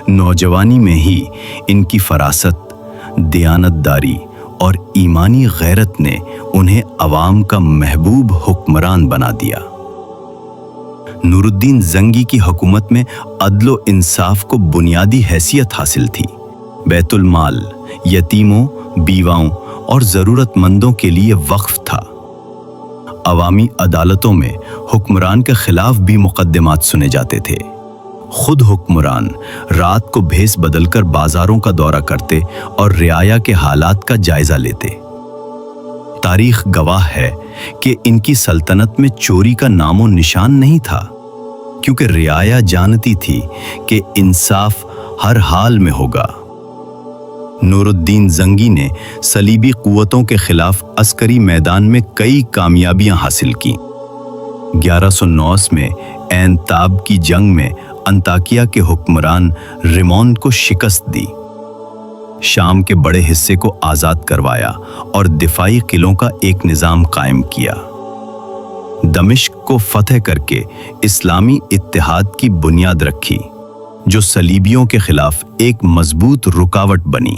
نوجوانی میں ہی ان کی فراست، دیانتداری اور ایمانی غیرت نے انہیں عوام کا محبوب حکمران بنا دیا۔ نور الدین زنگی کی حکومت میں عدل و انصاف کو بنیادی حیثیت حاصل تھی۔ بیت المال یتیموں، بیواؤں اور ضرورت مندوں کے لیے وقف تھا۔ عوامی عدالتوں میں حکمران کے خلاف بھی مقدمات سنے جاتے تھے۔ خود حکمران رات کو بھیس بدل کر بازاروں کا دورہ کرتے اور رعایا کے حالات کا جائزہ لیتے۔ تاریخ گواہ ہے کہ ان کی سلطنت میں چوری کا نام و نشان نہیں تھا، کیونکہ رعایا جانتی تھی کہ انصاف ہر حال میں ہوگا۔ نور الدین زنگی نے صلیبی قوتوں کے خلاف عسکری میدان میں کئی کامیابیاں حاصل کیں۔ 1109 میں عین تاب کی جنگ میں انطاکیہ کے حکمران ریمون کو شکست دی، شام کے بڑے حصے کو آزاد کروایا اور دفاعی قلعوں کا ایک نظام قائم کیا۔ دمشق کو فتح کر کے اسلامی اتحاد کی بنیاد رکھی، جو صلیبیوں کے خلاف ایک مضبوط رکاوٹ بنی۔